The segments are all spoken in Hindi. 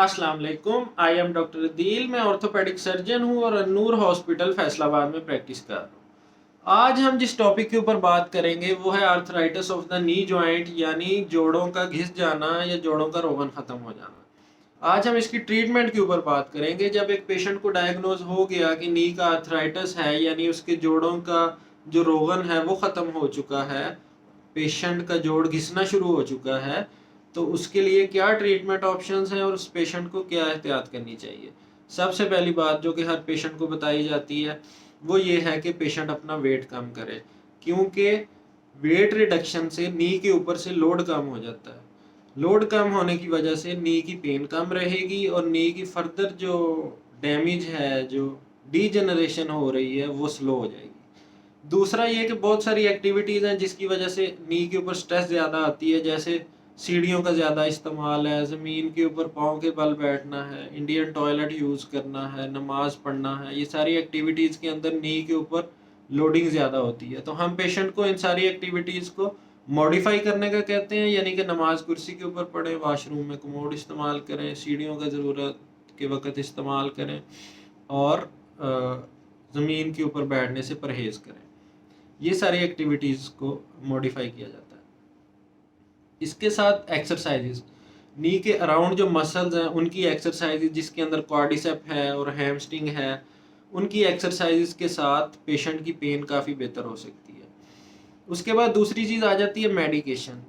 अस्सलाम वालेकुम। I am doctor Adeel. मैं ऑर्थोपेडिक सर्जन हूँ और अन्नूर हॉस्पिटल फैसलाबाद में प्रैक्टिस कर रहा हूँ। आज हम जिस टॉपिक के ऊपर बात करेंगे वो है arthritis of the knee joint, यानी जोड़ों का घिस जाना या जोड़ों का रोगन ख़त्म हो जाना। आज हम इसकी ट्रीटमेंट के ऊपर बात करेंगे। जब एक पेशेंट को डायग्नोज हो गया कि नी का आर्थराइटिस है, यानी उसके जोड़ों का जो रोगन है वो ख़त्म हो चुका है, पेशेंट का जोड़ घिसना शुरू हो चुका है, तो उसके लिए क्या ट्रीटमेंट ऑप्शंस हैं और उस पेशेंट को क्या एहतियात करनी चाहिए। सबसे पहली बात जो कि हर पेशेंट को बताई जाती है वो ये है कि पेशेंट अपना वेट कम करे, क्योंकि वेट रिडक्शन से नी के ऊपर से लोड कम हो जाता है। लोड कम होने की वजह से नी की पेन कम रहेगी और नी की फर्दर जो डैमेज है, जो डीजनरेशन हो रही है, वो स्लो हो जाएगी। दूसरा ये कि बहुत सारी एक्टिविटीज़ हैं जिसकी वजह से नी के ऊपर स्ट्रेस ज़्यादा आती है, जैसे सीढ़ियों का ज़्यादा इस्तेमाल है, ज़मीन के ऊपर पाँव के बल बैठना है, इंडियन टॉयलेट यूज़ करना है, नमाज़ पढ़ना है। ये सारी एक्टिविटीज़ के अंदर नी के ऊपर लोडिंग ज़्यादा होती है, तो हम पेशेंट को इन सारी एक्टिविटीज़ को मॉडिफाई करने का कहते हैं, यानी कि नमाज कुर्सी के ऊपर पढ़ें, वाशरूम में कमोड इस्तेमाल करें, सीढ़ियों का ज़रूरत के वक्त इस्तेमाल करें और ज़मीन के ऊपर बैठने से परहेज़ करें। ये सारी एक्टिविटीज़ को मॉडिफाई किया जाता है। इसके साथ एक्सरसाइजेज, नी के अराउंड जो मसल्स हैं उनकी एक्सरसाइजेज, जिसके अंदर क्वाड्रिसेप है और हैमस्ट्रिंग है, उनकी एक्सरसाइजेज के साथ पेशेंट की पेन काफ़ी बेहतर हो सकती है। उसके बाद दूसरी चीज़ आ जाती है मेडिकेशन।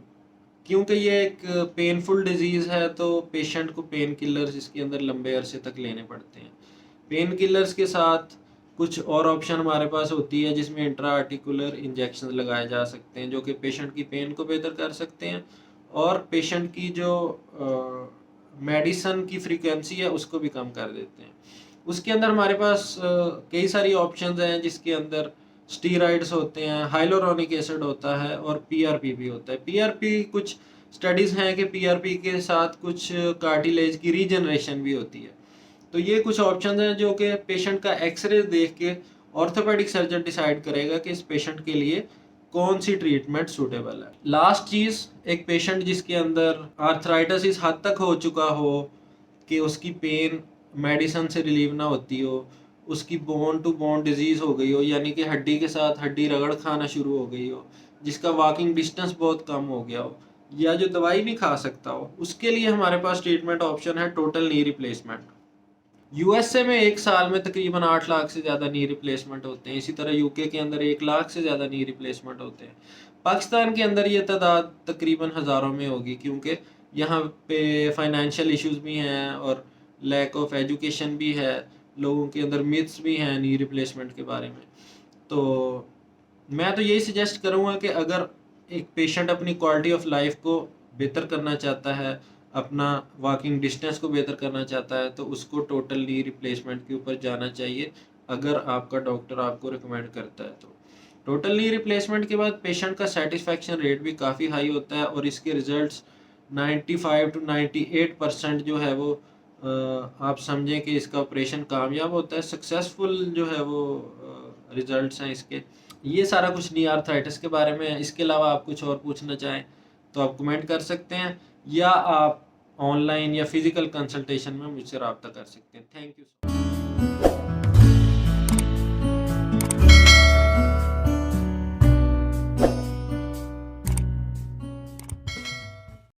क्योंकि ये एक पेनफुल डिजीज़ है तो पेशेंट को पेन किलर्स इसके अंदर लंबे अरसे तक लेने पड़ते हैं। पेन किलर्स के साथ कुछ और ऑप्शन हमारे पास होती है जिसमें इंट्रा आर्टिकुलर इंजेक्शन लगाए जा सकते हैं, जो कि पेशेंट की पेन को बेहतर कर सकते हैं और पेशेंट की जो मेडिसन की फ्रीक्वेंसी है उसको भी कम कर देते हैं। उसके अंदर हमारे पास कई सारी ऑप्शंस हैं, जिसके अंदर स्टीरॉइड्स होते हैं, हाइलोरोनिक एसिड होता है और पीआरपी भी होता है। पीआरपी, कुछ स्टडीज़ हैं कि पीआरपी के साथ कुछ कार्टिलेज की रीजनरेशन भी होती है। तो ये कुछ ऑप्शंस हैं जो कि पेशेंट का एक्सरे देख के ऑर्थोपेडिक सर्जन डिसाइड करेगा कि इस पेशेंट के लिए कौन सी ट्रीटमेंट सूटेबल है। लास्ट चीज़, एक पेशेंट जिसके अंदर आर्थराइटिस इस हद तक हो चुका हो कि उसकी पेन मेडिसिन से रिलीव ना होती हो, उसकी बोन टू बोन डिजीज़ हो गई हो, यानी कि हड्डी के साथ हड्डी रगड़ खाना शुरू हो गई हो, जिसका वॉकिंग डिस्टेंस बहुत कम हो गया हो, या जो दवाई नहीं खा सकता हो, उसके लिए हमारे पास ट्रीटमेंट ऑप्शन है टोटल नी रिप्लेसमेंट। यूएसए में एक साल में तकरीबन 8 लाख से ज़्यादा नी रिप्लेसमेंट होते हैं। इसी तरह यूके के अंदर 1 लाख से ज़्यादा नी रिप्लेसमेंट होते हैं। पाकिस्तान के अंदर ये तादाद तकरीबन हज़ारों में होगी, क्योंकि यहाँ पे फाइनेंशियल इश्यूज भी हैं और लैक ऑफ एजुकेशन भी है, लोगों के अंदर मिथ्स भी हैं नी रिप्लेसमेंट के बारे में। तो मैं तो यही सजेस्ट करूँगा कि अगर एक पेशेंट अपनी क्वालिटी ऑफ लाइफ को बेहतर करना चाहता है, अपना वॉकिंग डिस्टेंस को बेहतर करना चाहता है, तो उसको टोटल नी रिप्लेसमेंट के ऊपर जाना चाहिए, अगर आपका डॉक्टर आपको रिकमेंड करता है तो। टोटल नी रिप्लेसमेंट के बाद पेशेंट का सेटिस्फैक्शन रेट भी काफ़ी हाई होता है और इसके रिजल्ट्स 95 to 98% जो है वो आप समझें कि इसका ऑपरेशन कामयाब होता है, सक्सेसफुल जो है वो रिजल्ट्स हैं इसके। ये सारा कुछ नी आर्थराइटिस के बारे में है। इसके अलावा आप कुछ और पूछना चाहें तो आप कमेंट कर सकते हैं, या आप ऑनलाइन या फिजिकल कंसल्टेशन में मुझसे रब्ता कर सकते हैं। Thank you.